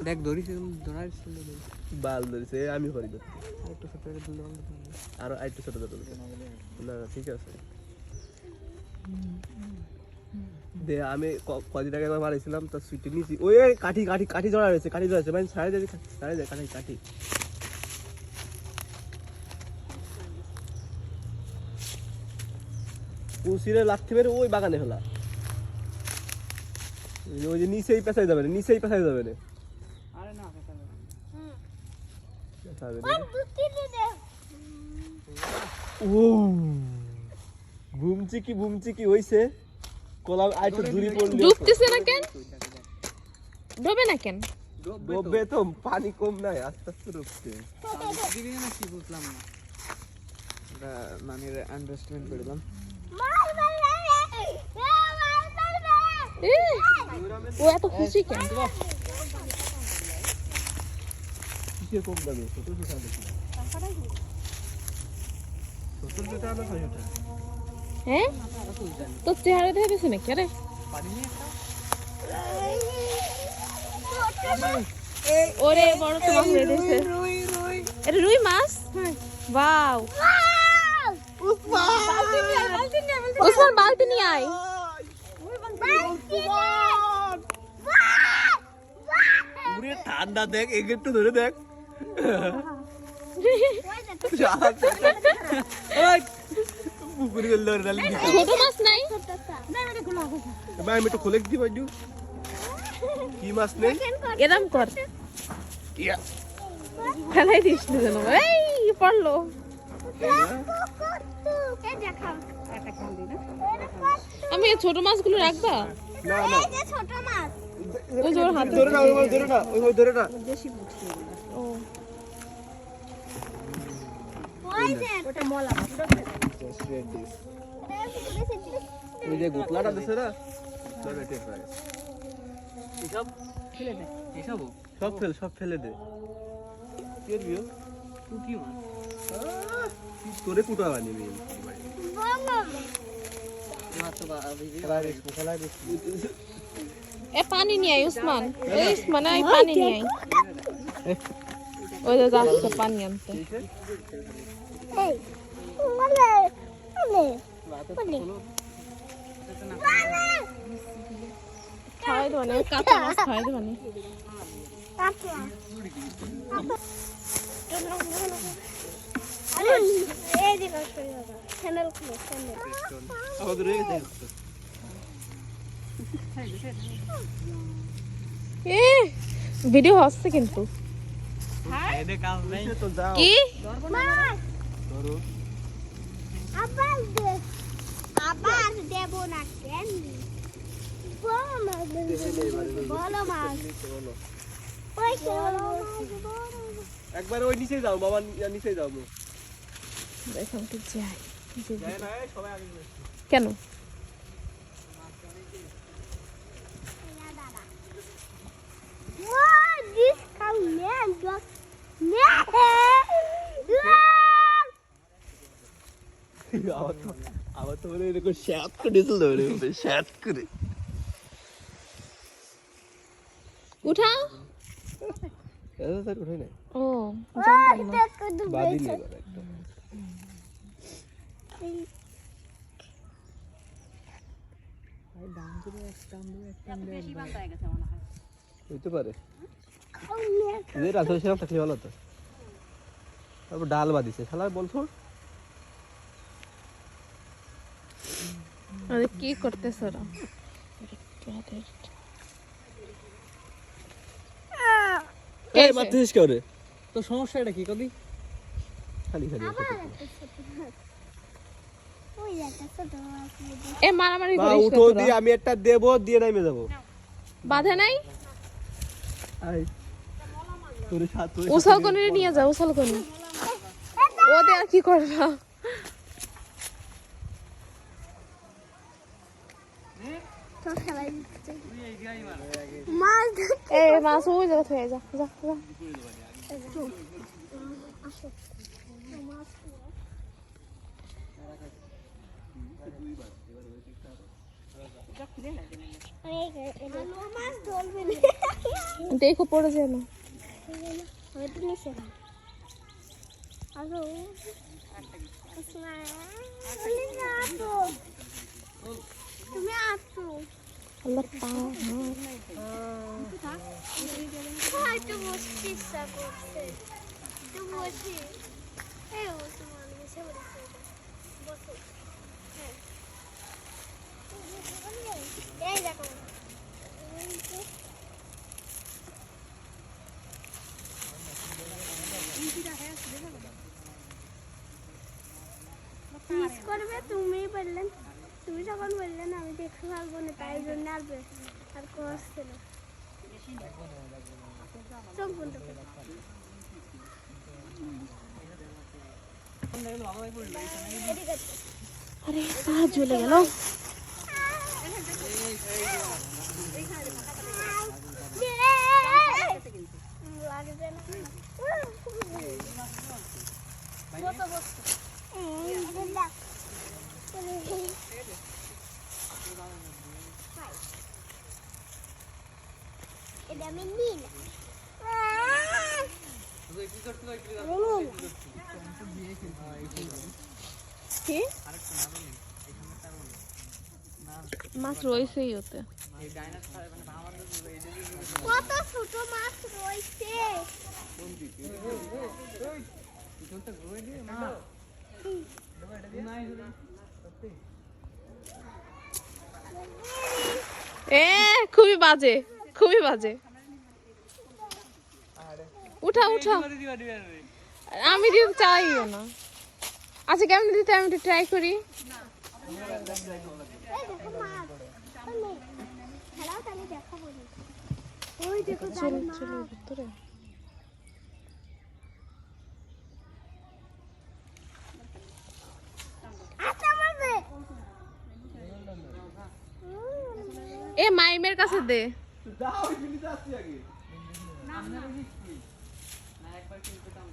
দেখ ধরাইছিল বাল ধরেছে আমি পারি না একটু ছোট করে দিলে ভালো হতো। আর একটু ছোট ছোট না ঠিক আছে দে আমি কদিন আগে একবার মারিছিলাম তো সুইটে নিয়েছি ওই কাঠি কাঠি কাঠি জড়া রয়েছে কাঠি জড়া আছে মানে ছাড়ে যায় কাঠি কাঠি কুসিরে লাথি মেরে ওই বাগানে ফেলা ওই যে নিচেই পেছাই যাবে না নিচেই পেছাই যাবে না আরে না পেছাবে ও বুমচি কি হইছে কোলাম আইতো দূরি পড়লি ডুবতেছে না কেন ডুবে না কেন ডুববে তো পানি কম নাই আস্তে আস্তে ডুবছে দিবি না কি বুঝলাম না এটা মানে আন্ডারস্ট্যান্ড করলাম ও এত খুশি কেন কিসের কম দামে ছোট ছোট আছে ছোট ছোট আছে ছোট হ্যাঁ তো চেহারা দেখে দিছে নাকি রে পানি নিয়ে ওরে বড় তো মাছ হয়ে গেছে এটা রুই মাছ ওয়াও উসমান বালতি নিয়ে আয় পুরো ঠান্ডা দেখ একটু ধরে দেখ পুকুরি গেল ধরে ডালি ছোট মাছ নাই ভাই আমি একটু খুলে দিই ভাই কি মাছ নেই এরম কর ইয়া ফেলাই দিস না যেন এই পড়লো আমি এই ছোট মাছগুলো রাখবা না না ছোট মাছ ওই যে ওর হাতে ধরে না ওই ধরে না ও ওটা মলা এই যে গোটলাটা দিছে না ধরে টেপ রাখ এসব ফেলে দে এসব সব ফেলে দে কে দিও পুঁটি মাছ তোরে কুটা বানিবি মাছ তো খেলাই দিস এ পানি নিয়ে আয় উসমান এই উসমান আয় পানি নিয়ে আয় ওই যে যাচ্ছে পানি আনতে এই মলে মলে খাওয়াই দেবো না কাঁচা মাছ খাওয়াই দেবো না কাটলা আরে এই দিন চ্যানেল খুলো চ্যানেল আমাদের রয়ে গেছে এ ভিডিও হচ্ছে কিন্তু এনে কাজ নাই তো যাও কি ধরো আবার দেব না কেন বলো মাছ একবার ওই নিচে যাও বাবা নিচে যাও দেখুন তো যাই সবাই আগে কেন This come man just আবার তো বলে এরকম শ্যাত করে দিয়েছিল শ্যাত করে উঠাও স্যার উঠে নাই ও জানতাম না বাদি নেই একটা হইতে পারে যে রাত হয়েছিলাম থাকলে ভালো তো তারপর ডাল বাদিছে শালা বলছো আরে কি করতেছ ওরা এই মারতেছিস কেউ রে তো সমস্যা এটা কি কবি খালি খালি এ মারামারি বা করিস না উঠো তোরা। দিয়ে আমি একটা দেব দিয়ে নামে যাব বাধে নাই আই তোরে সাথ উসাল কোনে নিয়ে যাও উসাল কোনে ও দে আর কি করবা এ মাছ ওই জায়গা থেকে যা যা যা মাছ ধরবে না দেখো পড়ে যায় না। হয়তো নিচে আলো তুমি আসো আল্লাহ পা একটু বসতে ইচ্ছা করছে একটু বসি এই বসে বসে বসো হ্যাঁ এই দেখো মিস করবে তুমি বললেন তুমি যখন বললেন আমি দেখতে পারবো না তাই জন্য আর করছে না চোখ বন্ধ করো। এদিকে আছে। আরে পা জ্বলে গেল। লাগবে না বসো বসো এটা আমি নিই না কি মাছ রয়েছেই ওতে। কত ছোট মাছ রয়েছে এ খুবই বাজে, খুবই বাজে। উঠা উঠা, আমি দিতে চাইও না। আচ্ছা কেমন দিতে আমি একটু ট্রাই করি। এই দেখো মাছ খেলাও তাহলে দেখাবো না। ওই দেখো চলো চলো ভিতরে। আচ্ছা মারবে এ মাইমের কাছে দে। যাও, মিনিট আসছি আগে।